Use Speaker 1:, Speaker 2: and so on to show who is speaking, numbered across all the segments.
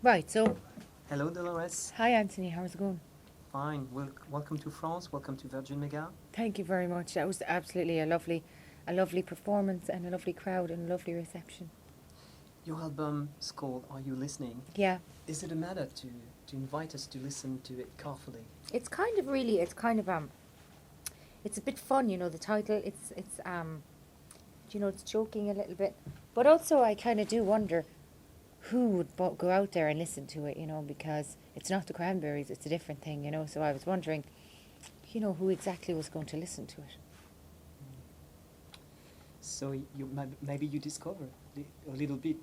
Speaker 1: Right, so
Speaker 2: Hello, Dolores.
Speaker 1: hi Anthony, how's it going?
Speaker 2: Fine. Welcome to France. Welcome to Virgin Mega.
Speaker 1: Thank you very much. That was absolutely a lovely performance and a lovely crowd and a lovely reception.
Speaker 2: Your album is called Are You Listening?
Speaker 1: Yeah,
Speaker 2: Is it a matter to invite us to listen to it carefully?
Speaker 1: it's kind of really, it's a bit fun, the title. It's joking a little bit, but also I kind of do wonder who would go out there and listen to it, because it's not the Cranberries, it's a different thing, So I was wondering, who exactly was going to listen to it.
Speaker 2: So maybe you discover a little bit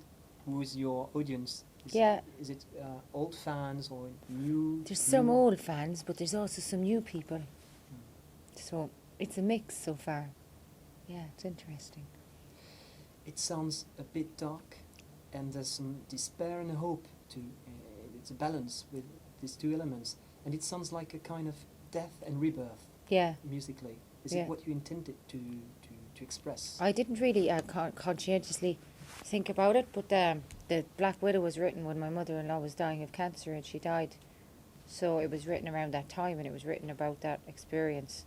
Speaker 2: who is your audience.
Speaker 1: Yeah.
Speaker 2: Is it old fans or new?
Speaker 1: There's some
Speaker 2: new?
Speaker 1: old fans, but there's also some new people. So it's a mix so far. Yeah, it's interesting.
Speaker 2: It sounds a bit dark, and there's some despair and hope to. It's a balance with these two elements, and it sounds like a kind of death and rebirth.
Speaker 1: Yeah.
Speaker 2: Musically, is
Speaker 1: Yeah.
Speaker 2: it what you intended to express?
Speaker 1: I didn't really conscientiously think about it, but the Black Widow was written when my mother-in-law was dying of cancer and she died. So it was written around that time and it was written about that experience.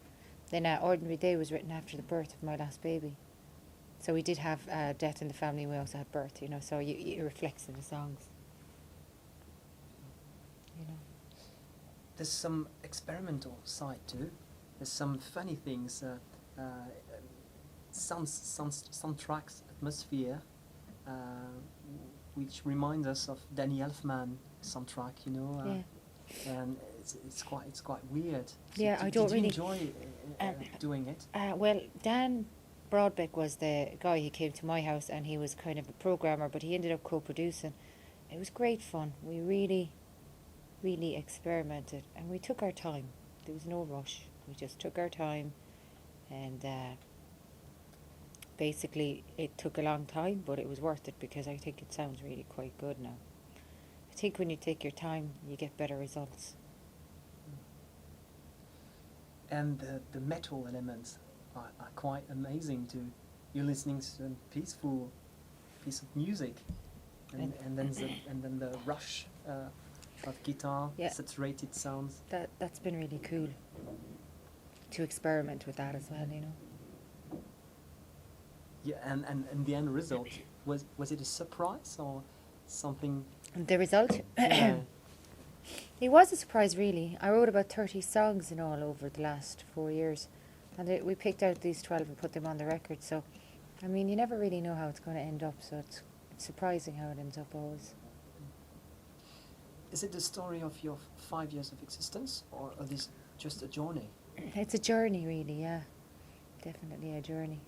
Speaker 1: Then Ordinary Day was written after the birth of my last baby. So we did have death in the family and we also had birth, so it reflects in the songs.
Speaker 2: There's some experimental side too. There's some funny things, soundtracks, atmosphere, which reminds us of Danny Elfman soundtrack,
Speaker 1: Yeah.
Speaker 2: and it's quite weird. So
Speaker 1: Yeah, I don't
Speaker 2: did
Speaker 1: really
Speaker 2: you enjoy doing it?
Speaker 1: Well, Dan Broadbeck was the guy who came to my house and he was kind of a programmer, but he ended up co-producing. It was great fun. We really, really experimented and we took our time. There was no rush. We just took our time and basically it took a long time, but it was worth it because I think it sounds really quite good now. I think when you take your time, you get better results.
Speaker 2: And the metal elements are quite amazing too. You're listening to some peaceful piece of music, and then the rush of guitar,
Speaker 1: Yeah.
Speaker 2: saturated sounds.
Speaker 1: That's been really cool to experiment with that as well,
Speaker 2: Yeah, and the end result was it a surprise or something?
Speaker 1: And the result?
Speaker 2: Yeah.
Speaker 1: It was a surprise, really. I wrote about 30 songs in all over the last 4 years. And we picked out these 12 and put them on the record. So, I mean, you never really know how it's going to end up. So it's surprising how it ends up always.
Speaker 2: Is it the story of your 5 years of existence, or is this just a journey?
Speaker 1: It's a journey, really, yeah. Definitely a journey.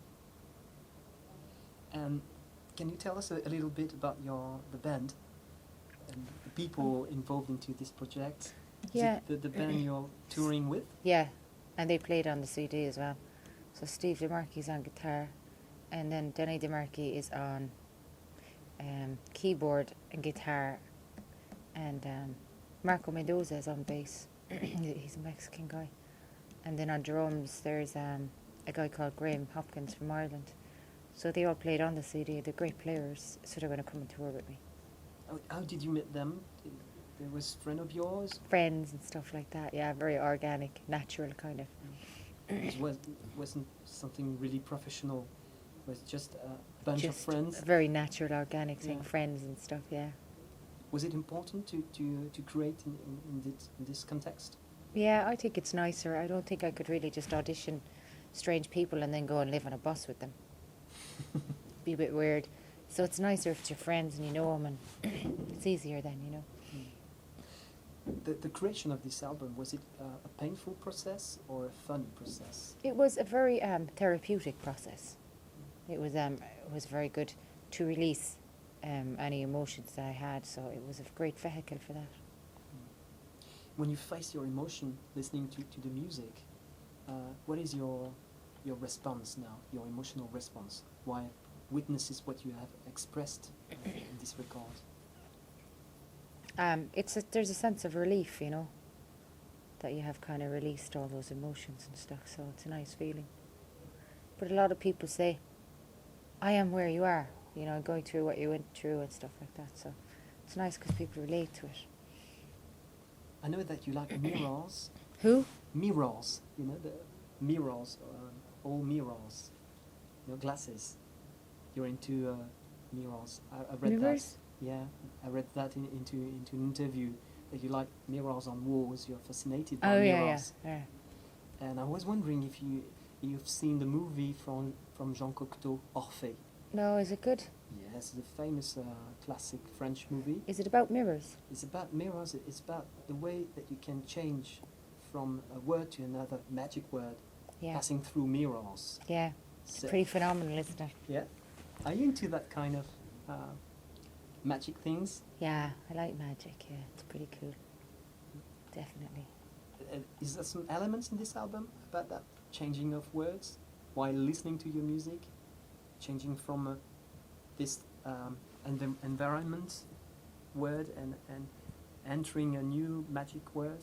Speaker 2: And can you tell us a little bit about the band and the people involved into this project? Is
Speaker 1: Yeah.
Speaker 2: it the band you're touring with?
Speaker 1: Yeah, and they played on the CD as well. So Steve DeMarchi's on guitar, and then Denny DeMarchi is on keyboard and guitar, and Marco Mendoza is on bass. He's a Mexican guy. And then on drums, there's a guy called Graham Hopkins from Ireland. So they all played on the CD. They're great players, so they're going to come and tour with me.
Speaker 2: How did you meet them? There was a friend of yours?
Speaker 1: Friends and stuff like that, yeah, very organic, natural kind of.
Speaker 2: It wasn't something really professional. It was just a bunch of
Speaker 1: Just
Speaker 2: friends.
Speaker 1: a very natural, organic thing,
Speaker 2: Yeah.
Speaker 1: friends and stuff, yeah.
Speaker 2: Was it important to create in this context?
Speaker 1: Yeah, I think it's nicer. I don't think I could really just audition strange people and then go and live on a bus with them. Be a bit weird. So it's nicer if it's your friends and you know them, and it's easier then,
Speaker 2: The creation of this album, was it a painful process or a fun process?
Speaker 1: It was a very therapeutic process. It was very good to release any emotions that I had, so it was a great vehicle for that.
Speaker 2: When you face your emotion listening to the music, what is your response now, your emotional response? Why witnesses what you have expressed in this record?
Speaker 1: There's a sense of relief, that you have kind of released all those emotions and stuff, so it's a nice feeling. But a lot of people say, I am where you are, going through what you went through and stuff like that, so it's nice because people relate to it.
Speaker 2: I know that you like mirrors.
Speaker 1: Who?
Speaker 2: Mirrors, you know, the mirrors, all mirrors, glasses. You're into mirrors. I read
Speaker 1: Mirrors?
Speaker 2: that. Yeah, I read that into an interview that you like mirrors on walls. You're fascinated by
Speaker 1: Oh
Speaker 2: mirrors.
Speaker 1: yeah.
Speaker 2: And I was wondering if you've seen the movie from Jean Cocteau, Orphée.
Speaker 1: No, is it good?
Speaker 2: Yes, the famous classic French movie.
Speaker 1: Is it about mirrors?
Speaker 2: It's about mirrors. It's about the way that you can change from a word to another magic word,
Speaker 1: Yeah.
Speaker 2: passing through mirrors.
Speaker 1: Yeah. It's
Speaker 2: So-
Speaker 1: pretty phenomenal, isn't it?
Speaker 2: Yeah. Are you into that kind of magic things?
Speaker 1: Yeah, I like magic, yeah. It's pretty cool. Definitely.
Speaker 2: Is there some elements in this album about that changing of words while listening to your music, changing from this environment word and entering a new magic word?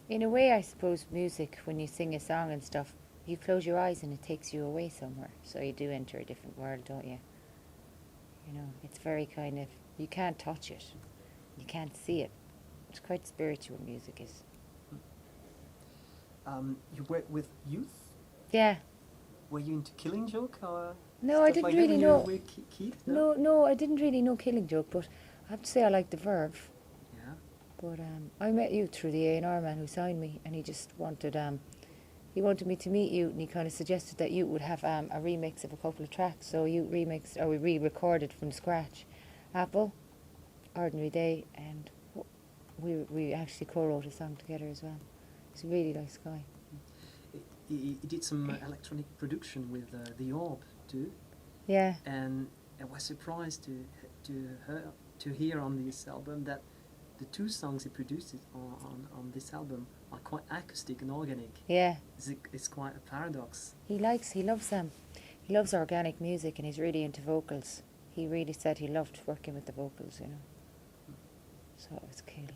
Speaker 1: In a way, I suppose music, when you sing a song and stuff, you close your eyes and it takes you away somewhere. So you do enter a different world, don't you? You know, it's very kind of, you can't touch it. You can't see it. It's quite spiritual, music is.
Speaker 2: You work with youth.
Speaker 1: Yeah.
Speaker 2: Were you into Killing Joke or
Speaker 1: No, I
Speaker 2: stuff
Speaker 1: didn't
Speaker 2: like that
Speaker 1: really
Speaker 2: when
Speaker 1: know.
Speaker 2: you were a kid?
Speaker 1: No, I didn't really know Killing Joke, but I have to say I like the Verve.
Speaker 2: Yeah.
Speaker 1: But I met you through the A&R man who signed me, and he just wanted he wanted me to meet you, and he kind of suggested that you would have a remix of a couple of tracks. So you remixed, or we re-recorded from scratch, Apple, Ordinary Day, and we actually co-wrote a song together as well. He's a really nice guy.
Speaker 2: He did some electronic production with the Orb too,
Speaker 1: Yeah,
Speaker 2: and I was surprised to hear on this album that the two songs he produced on this album are quite acoustic and organic.
Speaker 1: yeah.
Speaker 2: It's quite a paradox.
Speaker 1: He loves organic music, and he's really into vocals. He really said he loved working with the vocals, you know. So it was cool.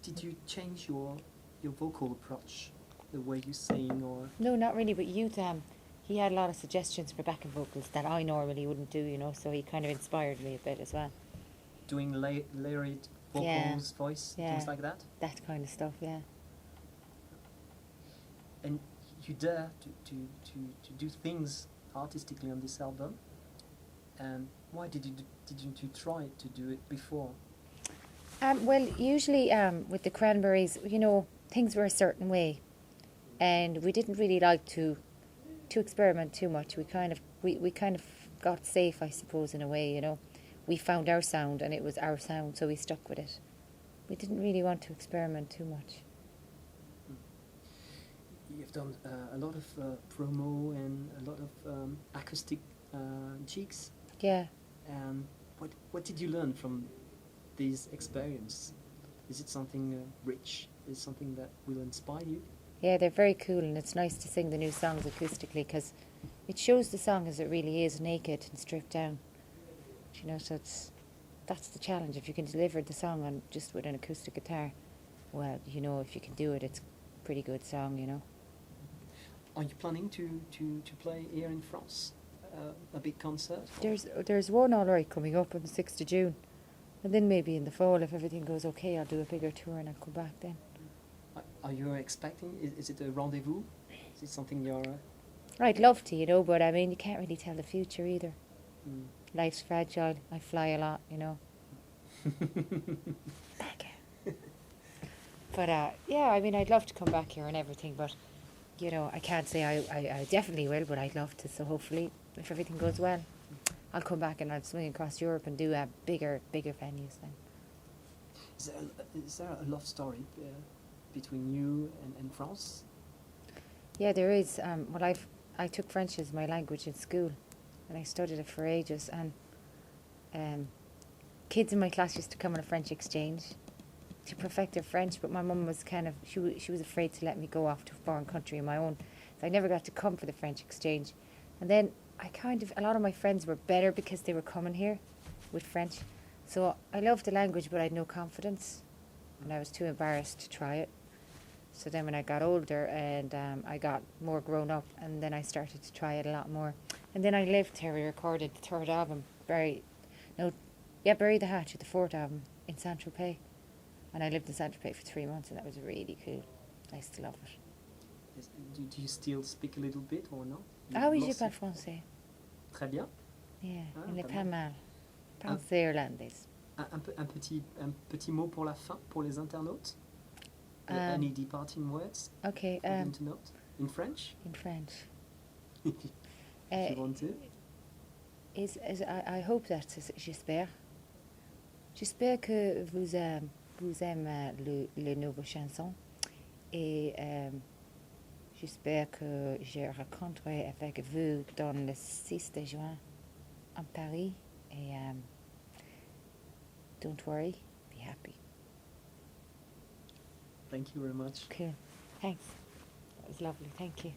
Speaker 2: Did you change your vocal approach, the way you sing, or
Speaker 1: No, not really, but youth, he had a lot of suggestions for backing vocals that I normally wouldn't do, you know, so he kind of inspired me a bit as well.
Speaker 2: doing layered vocals, voice,
Speaker 1: Yeah.
Speaker 2: things like that?
Speaker 1: That kind of stuff, yeah.
Speaker 2: And you dare to do things artistically on this album. And why didn't you try to do it before?
Speaker 1: Well, usually with the Cranberries, you know, things were a certain way, and we didn't really like to experiment too much. We kind of got safe, I suppose, in a way, you know. We found our sound, and it was our sound, so we stuck with it. We didn't really want to experiment too much.
Speaker 2: You've done a lot of promo and a lot of acoustic gigs.
Speaker 1: Yeah.
Speaker 2: What did you learn from these experiences? Is it something rich? Is it something that will inspire you?
Speaker 1: Yeah, they're very cool, and it's nice to sing the new songs acoustically because it shows the song as it really is, naked and stripped down. You know, so that's the challenge. If you can deliver the song on just with an acoustic guitar, well, you know, if you can do it, it's a pretty good song, you know.
Speaker 2: Are you planning to play here in France? A big concert?
Speaker 1: There's one all right coming up on the 6th of June, and then maybe in the fall, if everything goes okay, I'll do a bigger tour and I'll come back then.
Speaker 2: Are you expecting? Is it a rendezvous? Is it something you're?
Speaker 1: I'd love to, you know, but I mean, you can't really tell the future either.
Speaker 2: Mm.
Speaker 1: Life's fragile. I fly a lot, you know. But yeah, I mean, I'd love to come back here and everything, but you know, I can't say I definitely will, but I'd love to. So hopefully, if everything goes well, I'll come back and I'll swing across Europe and do bigger venues then.
Speaker 2: Is there a love story between you and France?
Speaker 1: Yeah, there is. Well, I took French as my language in school, and I studied it for ages. And kids in my class used to come on a French exchange to perfect their French, but my mum was kind of she was afraid to let me go off to a foreign country on my own, so I never got to come for the French exchange. And then a lot of my friends were better because they were coming here with French. So I loved the language, but I had no confidence, and I was too embarrassed to try it. So then when I got older and I got more grown up, and then I started to try it a lot more. And then I lived here. We recorded the third album Yeah, Bury the Hatch at the Fort album in Saint-Tropez. And I lived in Saint-Tropez for 3 months, and that was really cool. I still love it.
Speaker 2: Do you still speak a little bit or no?
Speaker 1: Ah oui,
Speaker 2: You've
Speaker 1: je
Speaker 2: lost
Speaker 1: parle
Speaker 2: it?
Speaker 1: français.
Speaker 2: Très bien.
Speaker 1: Yeah,
Speaker 2: Ah,
Speaker 1: il est
Speaker 2: pas
Speaker 1: pas
Speaker 2: mal.
Speaker 1: mal. Français irlandais.
Speaker 2: Un petit mot pour la fin, pour les internautes. Any departing words
Speaker 1: Okay,
Speaker 2: for them to note? In French?
Speaker 1: in French.
Speaker 2: If you want to.
Speaker 1: I hope that, j'espère. J'espère que vous aimez les nouvelles chansons. Et j'espère que je rencontrerai avec vous dans le 6 de juin en Paris. Et don't worry, be happy.
Speaker 2: Thank you very much.
Speaker 1: Cool. Thanks. That was lovely. Thank you.